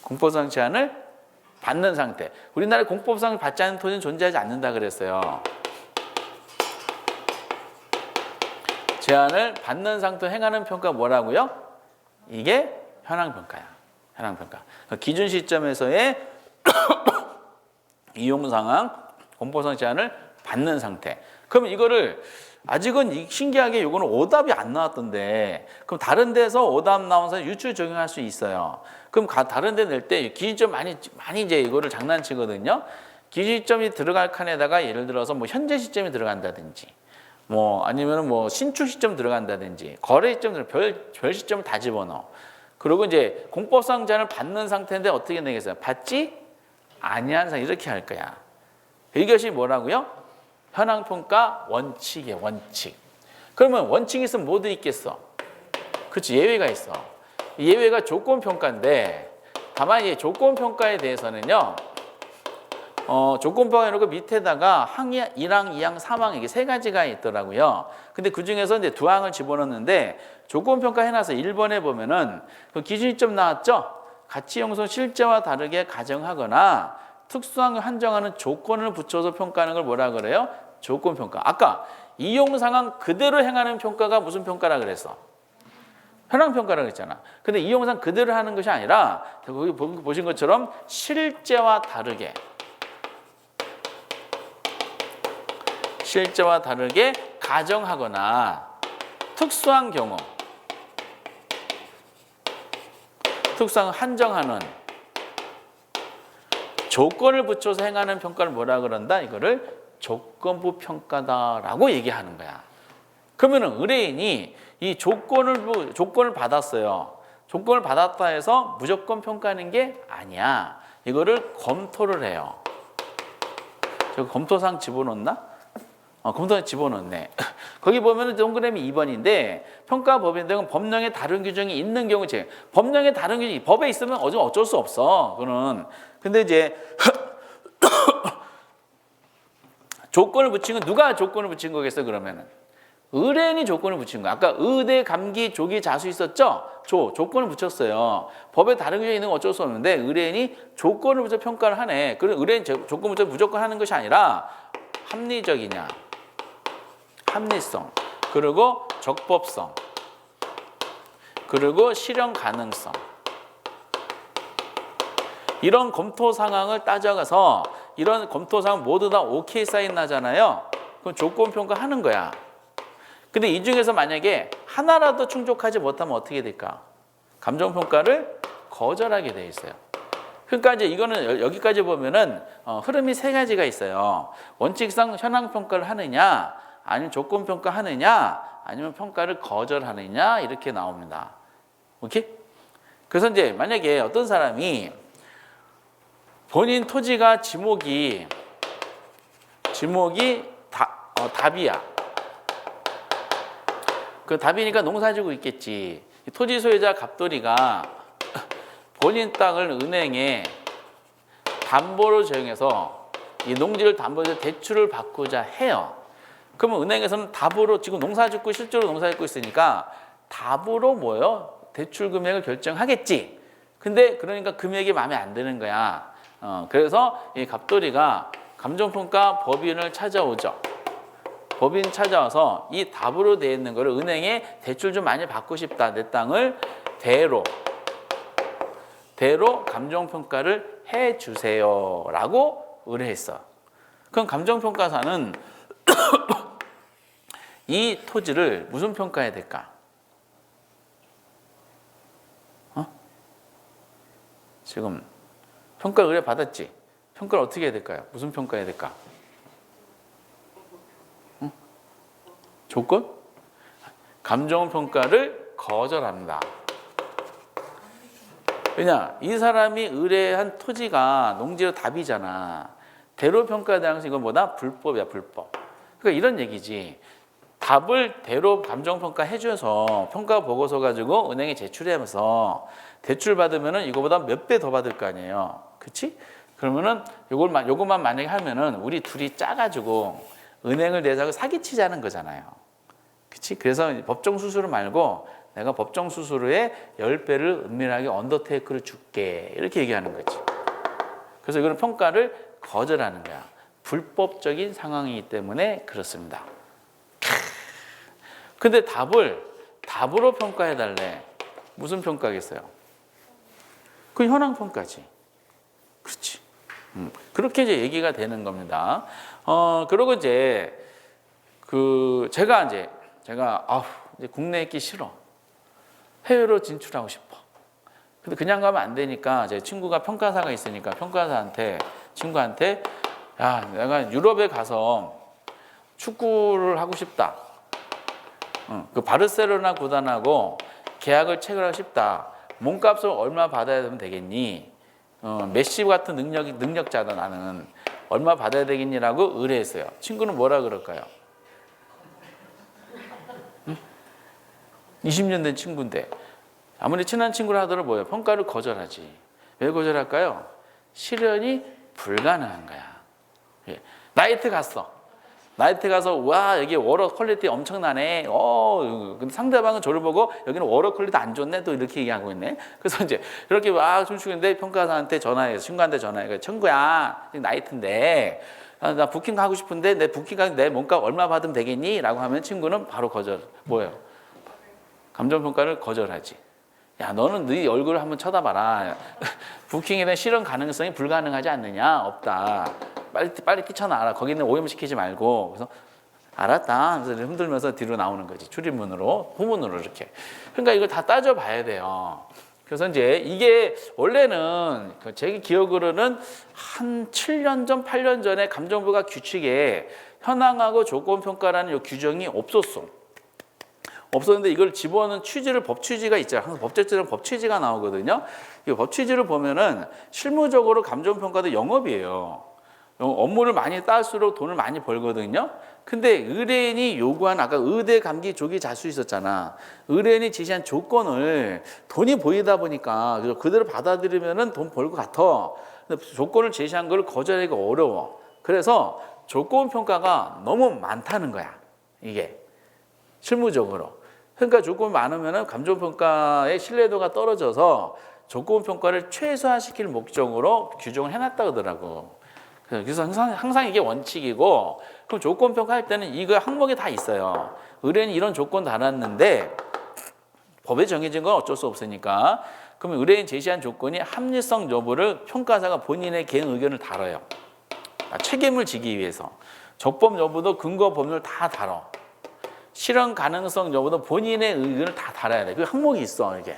공법상 제한을 받는 상태. 우리나라에 공법상 받지 않는 토지는 존재하지 않는다 그랬어요. 제한을 받는 상태 행하는 평가 뭐라고요? 이게 현황평가야. 현황평가. 기준 시점에서의 이용 상황, 공법상 제한을 받는 상태. 그러면 이거를 아직은 신기하게 이거는 오답이 안 나왔던데 그럼 다른 데서 오답 나와서 유추 적용할 수 있어요. 그럼 다른 데 낼 때 기준점 많이 이제 이거를 장난치거든요. 기준점이 들어갈 칸에다가 예를 들어서 뭐 현재 시점이 들어간다든지 뭐 아니면 뭐 신축 시점 들어간다든지 거래 시점 별 시점을 다 집어넣어. 그리고 이제 공법상 제한을 받는 상태인데 어떻게 되겠어요? 받지 아니한 상태 이렇게 할 거야. 이것이 뭐라고요? 현황평가 원칙이에요. 원칙. 그러면 원칙이 있으면 뭐도 있겠어? 그렇지, 예외가 있어. 예외가 조건평가인데 다만 이 조건평가에 대해서는요. 조건평가 해놓고 밑에다가 항 1항, 2항, 3항 이게 세 가지가 있더라고요. 근데 그 중에서 이제 두 항을 집어넣는데 조건평가 해놔서 1번에 보면은 그 기준이점 나왔죠? 가치 형성 실제와 다르게 가정하거나 특수항을 한정하는 조건을 붙여서 평가하는 걸 뭐라 그래요? 조건평가. 아까 이용 상황 그대로 행하는 평가가 무슨 평가라 그랬어? 현황평가라고 했잖아. 근데 이용 상황 그대로 하는 것이 아니라 거기 보신 것처럼 실제와 다르게 가정하거나 특수한 경우 특수한 한정하는 조건을 붙여서 행하는 평가를 뭐라 그런다? 이거를 조건부 평가다라고 얘기하는 거야. 그러면은 의뢰인이 이 조건을 받았어요. 조건을 받았다 해서 무조건 평가하는 게 아니야. 이거를 검토를 해요. 저 검토상 집어넣나? 검토에 집어넣네. 거기 보면은 동그라미 2번인데 평가법인 등은 법령에 다른 규정이 있는 경우 법령에 다른 규정이 법에 있으면 어쩔 수 없어. 그거는. 근데 이제 조건을 붙인 건 누가 조건을 붙인 거겠어 그러면은? 의뢰인이 조건을 붙인 거야. 아까 의대, 감기, 조기, 자수 있었죠? 조건을 붙였어요. 법에 다른 규정이 있는 건 어쩔 수 없는데 의뢰인이 조건을 붙여 평가를 하네. 그럼 의뢰인 조건 붙여 무조건 하는 것이 아니라 합리적이냐, 합리성, 그리고 적법성, 그리고 실현 가능성. 이런 검토 상황을 따져가서 이런 검토 상황 모두 다 오케이 사인 나잖아요. 그럼 조건 평가하는 거야. 근데 이 중에서 만약에 하나라도 충족하지 못하면 어떻게 될까? 감정 평가를 거절하게 돼 있어요. 그러니까 이제 이거는 여기까지 보면은 흐름이 세 가지가 있어요. 원칙상 현황 평가를 하느냐, 아니면 조건 평가하느냐, 아니면 평가를 거절하느냐 이렇게 나옵니다. 오케이? 그래서 이제 만약에 어떤 사람이 본인 토지가 지목이 답이야. 그 답이니까 농사지고 있겠지. 토지 소유자 갑돌이가 본인 땅을 은행에 담보로 제공해서 이 농지를 담보해서 대출을 받고자 해요. 그러면 은행에서는 답으로 지금 농사짓고 실제로 농사짓고 있으니까 답으로 뭐요? 대출 금액을 결정하겠지. 근데 그러니까 금액이 마음에 안 드는 거야. 그래서 이 갑돌이가 감정평가 법인을 찾아오죠. 법인 찾아와서 이 답으로 되어 있는 거를 은행에 대출 좀 많이 받고 싶다. 내 땅을 대로 감정평가를 해주세요 라고 의뢰했어. 그럼 감정평가사는 이 토지를 무슨 평가해야 될까? 지금 평가 의뢰 받았지? 평가를 어떻게 해야 될까요? 무슨 평가해야 될까? 조건? 감정평가를 거절합니다. 왜냐? 이 사람이 의뢰한 토지가 농지로 답이잖아. 대로평가에 대한 이건 뭐다? 불법이야, 불법. 그러니까 이런 얘기지. 답을 대로 감정평가 해줘서 평가 보고서 가지고 은행에 제출하면서 대출 받으면은 이거보다 몇 배 더 받을 거 아니에요. 그치? 그러면은 요것만 만약에 하면은 우리 둘이 짜가지고 은행을 내자고 사기치자는 거잖아요. 그치? 그래서 법정 수수료 말고 내가 법정 수수료의 10배를 은밀하게 언더테이크를 줄게. 이렇게 얘기하는 거지. 그래서 이거는 평가를 거절하는 거야. 불법적인 상황이기 때문에 그렇습니다. 근데 답으로 평가해달래. 무슨 평가겠어요? 그 현황 평가지. 그렇지. 그렇게 이제 얘기가 되는 겁니다. 그리고 이제 제가 이제 국내에 있기 싫어. 해외로 진출하고 싶어. 근데 그냥 가면 안 되니까 제 친구가 평가사가 있으니까 친구한테 야, 내가 유럽에 가서 축구를 하고 싶다. 그 바르셀로나 구단하고 계약을 체결하고 싶다. 몸값을 얼마 받아야 되면 되겠니? 메시 같은 능력자다 나는. 얼마 받아야 되겠니라고 의뢰했어요. 친구는 뭐라 그럴까요? 20년 된 친구인데 아무리 친한 친구라 하더라도 뭐예요? 평가를 거절하지. 왜 거절할까요? 실현이 불가능한 거야. 예. 나이트 가서 와 여기 워러 퀄리티 엄청나네. 근데 상대방은 저를 보고 여기는 워러 퀄리티 안 좋네 또 이렇게 얘기하고 있네. 그래서 이제 이렇게 막 춤추고 있는데 평가사한테 전화해서 친구한테 전화해. 친구야 나이트인데 나 부킹 가고 싶은데 내 부킹 내 몸값 얼마 받으면 되겠니? 라고 하면 친구는 바로 거절. 뭐예요? 감정평가를 거절하지. 야 너는 네 얼굴을 한번 쳐다봐라. 부킹에 대한 실현 가능성이 불가능하지 않느냐? 없다. 빨리 뛰쳐나와라. 거기는 오염시키지 말고. 그래서 알았다 하면서 흔들면서 뒤로 나오는 거지. 출입문으로, 후문으로 이렇게. 그러니까 이걸 다 따져봐야 돼요. 그래서 이제 이게 원래는 제 기억으로는 한 7년 전, 8년 전에 감정부가 규칙에 현황하고 조건평가라는 이 규정이 없었는데 이걸 집어넣은 취지를 법 취지가 있잖아요. 항상 법제처럼 법 취지가 나오거든요. 이 법 취지를 보면은 실무적으로 감정평가도 영업이에요. 업무를 많이 딸수록 돈을 많이 벌거든요. 근데 의뢰인이 요구한 아까 의대 감기 조기 자수 있었잖아. 의뢰인이 제시한 조건을 돈이 보이다 보니까 그대로 받아들이면은 돈 벌 것 같아. 근데 조건을 제시한 걸 거절하기가 어려워. 그래서 조건 평가가 너무 많다는 거야. 이게 실무적으로. 그러니까 조건이 많으면은 감정 평가의 신뢰도가 떨어져서 조건 평가를 최소화시킬 목적으로 규정을 해놨다 그러더라고. 그래서 항상 이게 원칙이고, 그럼 조건 평가할 때는 이거 항목이 다 있어요. 의뢰인이 이런 조건 달았는데 법에 정해진 건 어쩔 수 없으니까 그러면 의뢰인 제시한 조건이 합리성 여부를 평가사가 본인의 개인 의견을 다뤄요. 책임을 지기 위해서. 적법 여부도 근거 법률 다 다뤄. 실현 가능성 여부도 본인의 의견을 다 달아야 돼. 그 항목이 있어 이게.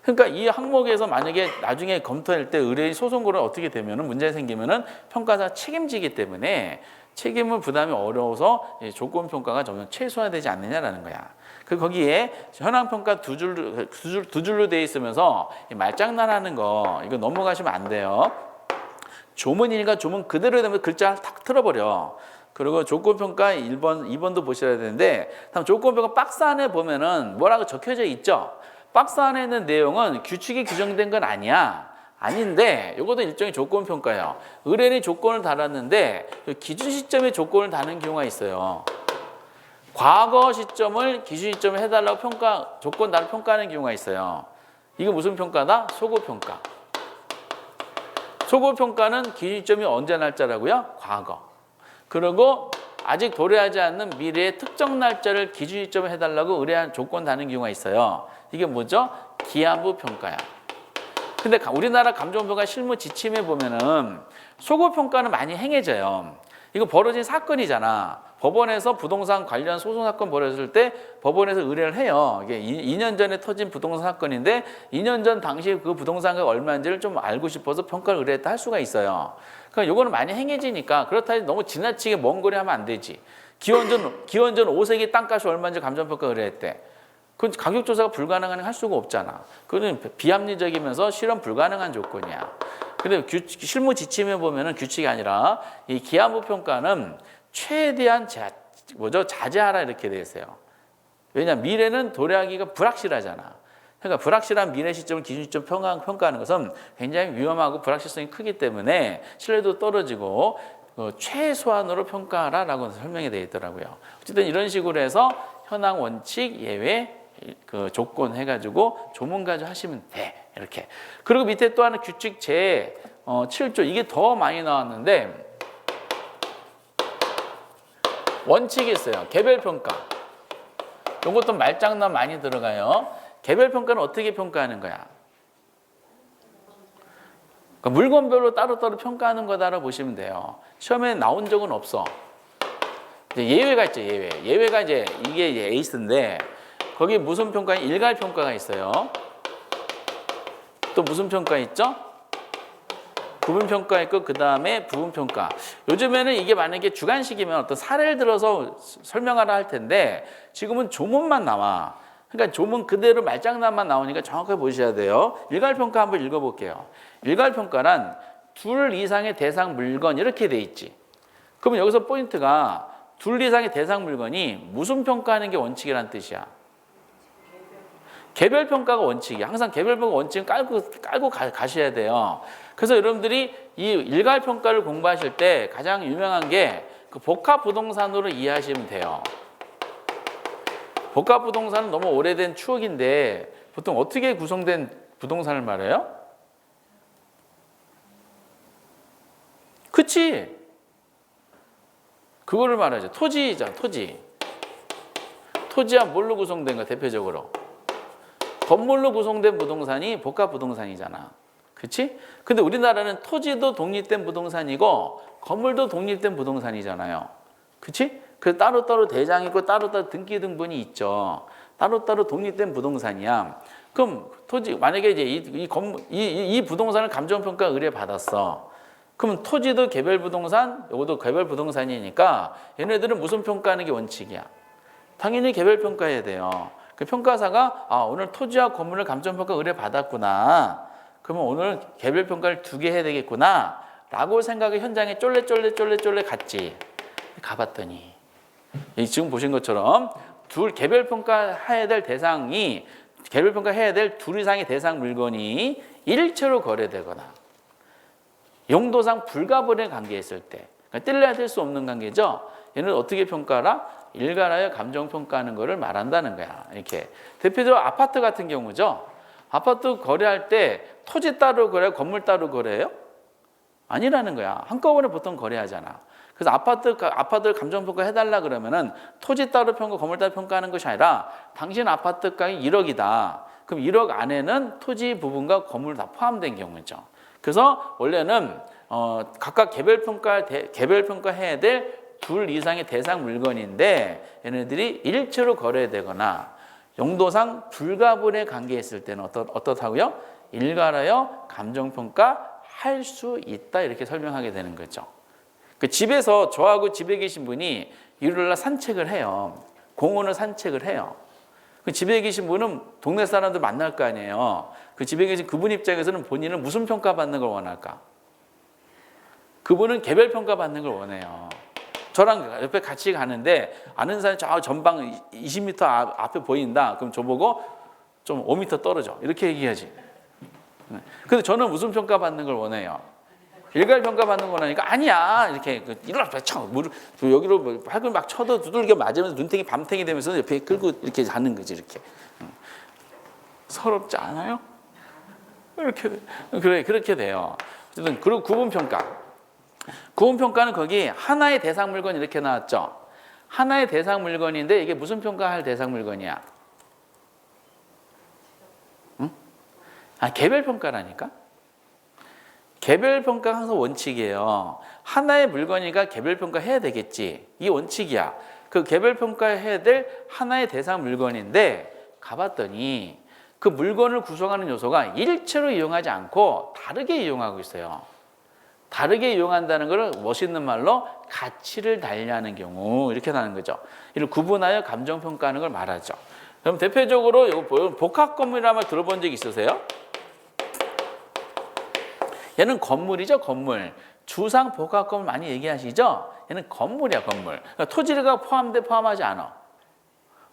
그러니까 이 항목에서 만약에 나중에 검토할 때 의뢰인 소송고를 어떻게 되면은 문제 생기면은 평가사 책임지기 때문에 책임을 부담이 어려워서 조건 평가가 점점 최소화되지 않느냐라는 거야. 그 거기에 현황 평가 두 줄로 돼 있으면서 말장난하는 거 이거 넘어가시면 안 돼요. 조문이니까 조문 그대로 되면 글자를 탁 틀어버려. 그리고 조건평가 1번, 2번도 보셔야 되는데 다음 조건평가 박스 안에 보면은 뭐라고 적혀져 있죠? 박스 안에 있는 내용은 규칙이 규정된 건 아닌데 이것도 일종의 조건평가예요. 의뢰인이 조건을 달았는데 기준 시점에 조건을 다는 경우가 있어요. 과거 시점을 기준 시점에 해달라고 조건 달을 평가하는 경우가 있어요. 이거 무슨 평가다? 소고평가. 소고평가는 기준 시점이 언제 날짜라고요? 과거. 그리고 아직 도래하지 않는 미래의 특정 날짜를 기준 시점에 해달라고 의뢰한 조건 다는 경우가 있어요. 이게 뭐죠? 기한부 평가야. 근데 우리나라 감정평가 실무 지침에 보면은 소고평가는 많이 행해져요. 이거 벌어진 사건이잖아. 법원에서 부동산 관련 소송 사건 벌어졌을 때 법원에서 의뢰를 해요. 이게 2년 전에 터진 부동산 사건인데 2년 전 당시 그 부동산가 얼마인지를 좀 알고 싶어서 평가를 의뢰했다 할 수가 있어요. 그러니까 요거는 많이 행해지니까 그렇다 해서 너무 지나치게 먼 거리 하면 안 되지. 기원전 5세기 땅값이 얼마인지 감정평가 의뢰했대. 그건 가격조사가 불가능한 할 수가 없잖아. 그건 비합리적이면서 실현 불가능한 조건이야. 근데 실무 지침에 보면은 규칙이 아니라 이 기한부 평가는 최대한 자제하라 이렇게 돼 있어요. 왜냐 미래는 도래하기가 불확실하잖아. 그러니까 불확실한 미래 시점을 기준 시점 평가하는 것은 굉장히 위험하고 불확실성이 크기 때문에 신뢰도 떨어지고 최소한으로 평가하라라고 설명이 되어 있더라고요. 어쨌든 이런 식으로 해서 현황 원칙 예외 그 조건 해가지고 조문까지 하시면 돼 이렇게. 그리고 밑에 또 하나 규칙 제 7조 이게 더 많이 나왔는데 원칙이 있어요. 개별평가. 이것도 말장난 많이 들어가요. 개별평가는 어떻게 평가하는 거야? 그러니까 물건별로 따로따로 평가하는 거다라고 보시면 돼요. 시험에 나온 적은 없어. 이제 예외가 있죠, 예외. 예외가 이제 이게 에이스인데 거기 무슨 평가에 일괄평가가 있어요. 또 무슨 평가 있죠? 구분평가 있고 그 다음에 부분평가. 요즘에는 이게 만약에 주관식이면 어떤 사례를 들어서 설명하라 할 텐데 지금은 조문만 나와. 그러니까 조문 그대로 말장난만 나오니까 정확하게 보셔야 돼요. 일괄평가 한번 읽어볼게요. 일괄평가란 둘 이상의 대상 물건 이렇게 돼 있지. 그러면 여기서 포인트가 둘 이상의 대상 물건이 무슨 평가하는 게 원칙이라는 뜻이야? 개별평가가 원칙이야. 항상 개별평가 원칙은 깔고 가셔야 돼요. 그래서 여러분들이 이 일괄평가를 공부하실 때 가장 유명한 게 그 복합부동산으로 이해하시면 돼요. 복합부동산은 너무 오래된 추억인데 보통 어떻게 구성된 부동산을 말해요? 그치? 그거를 말하죠. 토지잖아, 토지. 토지야 뭘로 구성된 거야, 대표적으로? 건물로 구성된 부동산이 복합부동산이잖아. 그치? 근데 우리나라는 토지도 독립된 부동산이고 건물도 독립된 부동산이잖아요. 그치? 그래서 따로따로 대장이 있고 따로따로 등기 등본이 있죠. 따로따로 독립된 부동산이야. 그럼 토지, 만약에 이제 이 부동산을 감정평가 의뢰받았어. 그럼 토지도 개별 부동산, 이것도 개별 부동산이니까 얘네들은 무슨 평가하는 게 원칙이야? 당연히 개별 평가해야 돼요. 그 평가사가 오늘 토지와 건물을 감정평가 의뢰받았구나. 그러면 오늘 개별 평가를 2개 해야 되겠구나 라고 생각해 현장에 쫄래 갔지. 가봤더니 지금 보신 것처럼 개별 평가해야 될 대상이 개별 평가해야 될 둘 이상의 대상 물건이 일체로 거래되거나 용도상 불가분의 관계에 있을 때, 그러니까 뗄래야 뗄 수 없는 관계죠. 얘는 어떻게 평가하라? 일괄하여 감정평가하는 것을 말한다는 거야. 이렇게 대표적으로 아파트 같은 경우죠. 아파트 거래할 때 토지 따로 거래해요? 건물 따로 거래해요? 아니라는 거야. 한꺼번에 보통 거래하잖아. 그래서 아파트를 감정평가 해달라 그러면은 토지 따로 평가, 건물 따로 평가하는 것이 아니라 당신 아파트 가격이 1억이다. 그럼 1억 안에는 토지 부분과 건물 다 포함된 경우죠. 그래서 원래는 각각 개별 평가해야 될 둘 이상의 대상 물건인데 얘네들이 일체로 거래되거나 용도상 불가분의 관계에 있을 때는 어떻다고요? 일괄하여 감정평가 할 수 있다 이렇게 설명하게 되는 거죠. 그 집에서 저하고 집에 계신 분이 일요일날 산책을 해요. 공원을 산책을 해요. 그 집에 계신 분은 동네 사람들 만날 거 아니에요. 그 집에 계신 그분 입장에서는 본인은 무슨 평가받는 걸 원할까? 그분은 개별 평가받는 걸 원해요. 저랑 옆에 같이 가는데 아는 사람이 저 전방 20m 앞에 보인다. 그럼 저보고 좀 5m 떨어져. 이렇게 얘기하지. 근데 저는 무슨 평가받는 걸 원해요? 일괄 평가받는 거라니까 아니야. 이렇게 이리로 쳐. 여기로 학을 막 쳐도 두들겨 맞으면서 눈탱이 밤탱이 되면서 옆에 끌고 이렇게 하는 거지. 이렇게. 서럽지 않아요? 그렇게 돼요. 어쨌든 그리고 구분평가. 구분평가는 거기 하나의 대상 물건 이렇게 나왔죠. 하나의 대상 물건인데 이게 무슨 평가할 대상 물건이야? 응? 개별 평가라니까. 개별 평가가 항상 원칙이에요. 하나의 물건이니까 개별 평가해야 되겠지. 이게 원칙이야. 그 개별 평가해야 될 하나의 대상 물건인데 가봤더니 그 물건을 구성하는 요소가 일체로 이용하지 않고 다르게 이용하고 있어요. 다르게 이용한다는 것을 멋있는 말로 가치를 달리하는 경우 이렇게 나는 거죠. 이를 구분하여 감정평가하는 걸 말하죠. 그럼 대표적으로 이거 복합건물이라는 말 들어본 적 있으세요? 얘는 건물이죠, 건물. 주상 복합건물 많이 얘기하시죠? 얘는 건물이야, 건물. 그러니까 토지가 포함하지 않아.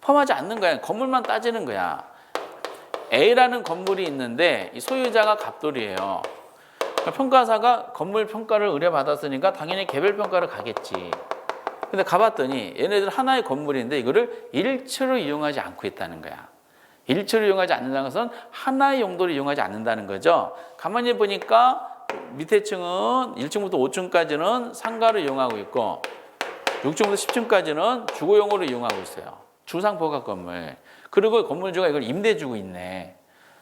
포함하지 않는 거야. 건물만 따지는 거야. A라는 건물이 있는데 이 소유자가 갑돌이에요. 평가사가 건물 평가를 의뢰받았으니까 당연히 개별 평가를 가겠지. 근데 가봤더니 얘네들 하나의 건물인데 이거를 일체로 이용하지 않고 있다는 거야. 일체로 이용하지 않는다는 것은 하나의 용도로 이용하지 않는다는 거죠. 가만히 보니까 밑에 층은 1층부터 5층까지는 상가로 이용하고 있고 6층부터 10층까지는 주거용으로 이용하고 있어요. 주상복합 건물. 그리고 건물주가 이걸 임대 주고 있네.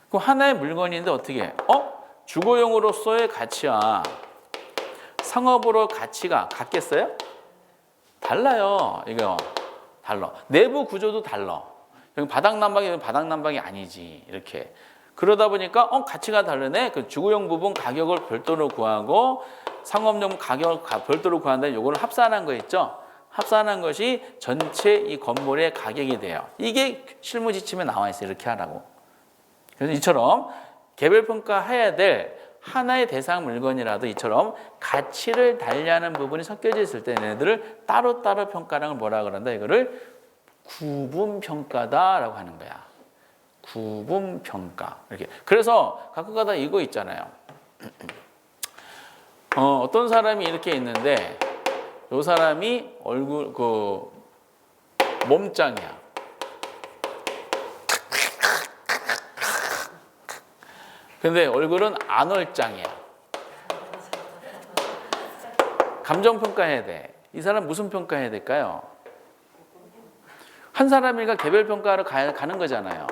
그럼 하나의 물건인데 어떻게 해? 주거용으로서의 가치와 상업으로 가치가 같겠어요? 달라요. 이거 달라. 내부 구조도 달라. 여기 바닥난방이 아니지. 이렇게. 그러다 보니까 가치가 다르네. 그 주거용 부분 가격을 별도로 구하고 상업용 가격 별도로 구한다. 요거를 합산한 거 있죠. 합산한 것이 전체 이 건물의 가격이 돼요. 이게 실무 지침에 나와 있어요. 이렇게 하라고. 그래서 이처럼 개별평가해야 될 하나의 대상 물건이라도 이처럼 가치를 달리하는 부분이 섞여져 있을 때 얘네들을 따로따로 평가라는 걸 뭐라 그런다? 이거를 구분평가다라고 하는 거야. 구분평가. 이렇게. 그래서 가끔 가다 이거 있잖아요. 어떤 사람이 이렇게 있는데 이 사람이 얼굴 몸짱이야. 근데 얼굴은 안월짱이야. 감정평가해야 돼. 이 사람 무슨 평가해야 될까요? 한 사람이가 개별평가를 가는 거잖아요.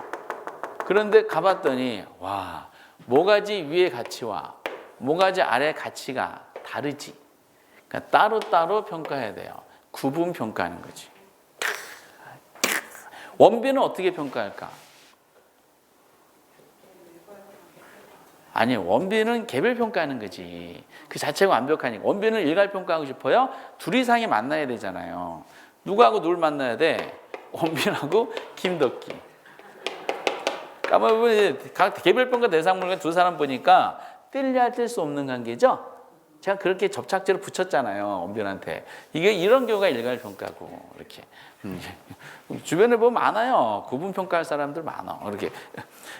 그런데 가봤더니 와, 모가지 위의 가치와 모가지 아래 가치가 다르지. 그러니까 따로따로 평가해야 돼요. 구분평가하는 거지. 원빈은 어떻게 평가할까? 아니, 원빈은 개별평가하는 거지. 그 자체가 완벽하니까. 원빈은 일괄평가하고 싶어요? 둘 이상이 만나야 되잖아요. 누구하고 누굴 만나야 돼? 원빈하고 김덕기. 까마보면 개별평가 대상물과 두 사람 보니까 뗄래야 뗄 수 없는 관계죠? 제가 그렇게 접착제를 붙였잖아요. 원빈한테. 이게 이런 경우가 일괄평가고, 이렇게. 주변에 보면 많아요. 구분평가할 사람들 많아. 이렇게.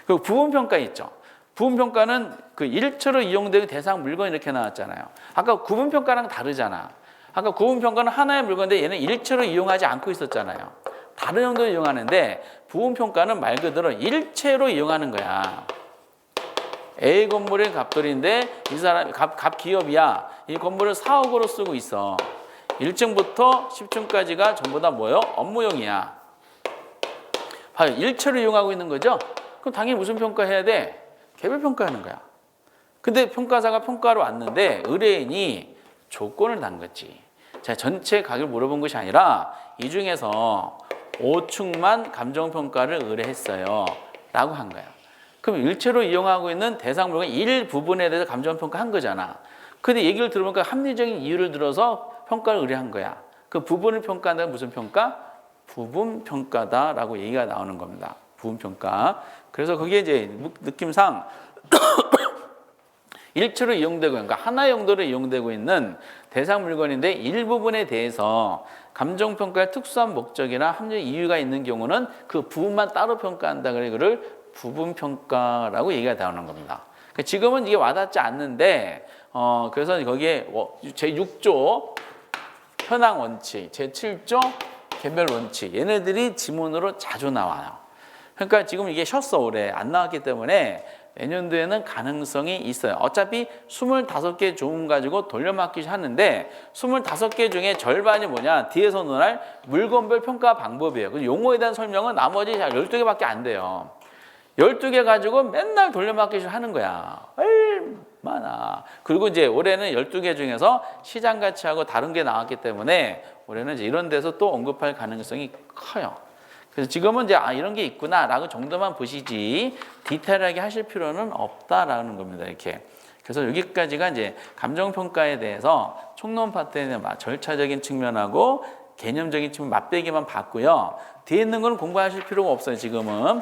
그 부분평가 있죠. 부분평가는 그 일체로 이용되는 대상 물건 이렇게 나왔잖아요. 아까 구분평가랑 다르잖아. 아까 구분평가는 하나의 물건인데 얘는 일체로 이용하지 않고 있었잖아요. 다른 용도로 이용하는데 부분평가는 말 그대로 일체로 이용하는 거야. A 건물의 갑돌인데 이 사람이 갑 기업이야. 이 건물을 4억으로 쓰고 있어. 1층부터 10층까지가 전부 다 뭐요? 업무용이야. 봐요. 일체로 이용하고 있는 거죠? 그럼 당연히 무슨 평가해야 돼? 개별평가하는 거야. 근데 평가사가 평가로 왔는데 의뢰인이 조건을 단 거지. 자, 전체 가격을 물어본 것이 아니라 이 중에서 5층만 감정평가를 의뢰했어요. 라고 한 거야. 그럼 일체로 이용하고 있는 대상 물건 일부분에 대해서 감정평가한 거잖아. 근데 얘기를 들어보니까 합리적인 이유를 들어서 평가를 의뢰한 거야. 그 부분을 평가한다는 무슨 평가? 부분평가다라고 얘기가 나오는 겁니다. 부분평가. 그래서 그게 이제 느낌상 일체로 이용되고, 그러니까 하나의 용도로 이용되고 있는 대상 물건인데 일부분에 대해서 감정평가의 특수한 목적이나 합리적 이유가 있는 경우는 그 부분만 따로 평가한다. 그래, 이거를 부분평가라고 얘기가 나오는 겁니다. 그러니까 지금은 이게 와닿지 않는데, 그래서 거기에 제6조 현황 원칙, 제7조 개별 원칙, 얘네들이 지문으로 자주 나와요. 그러니까 지금 이게 쉬었어, 올해. 안 나왔기 때문에 내년도에는 가능성이 있어요. 어차피 25개 조문 가지고 돌려막기 하는데 25개 중에 절반이 뭐냐? 뒤에서 논할 물건별 평가 방법이에요. 그래서 용어에 대한 설명은 나머지 12개밖에 안 돼요. 12개 가지고 맨날 돌려막기 하는 거야. 얼마나. 그리고 이제 올해는 12개 중에서 시장 가치하고 다른 게 나왔기 때문에 올해는 이제 이런 데서 또 언급할 가능성이 커요. 그래서 지금은 이제 이런 게 있구나라고 정도만 보시지 디테일하게 하실 필요는 없다라는 겁니다. 이렇게. 그래서 여기까지가 이제 감정평가에 대해서 총론 파트에는 절차적인 측면하고 개념적인 측면 맞배기만 봤고요. 뒤에 있는 건 공부하실 필요가 없어요. 지금은.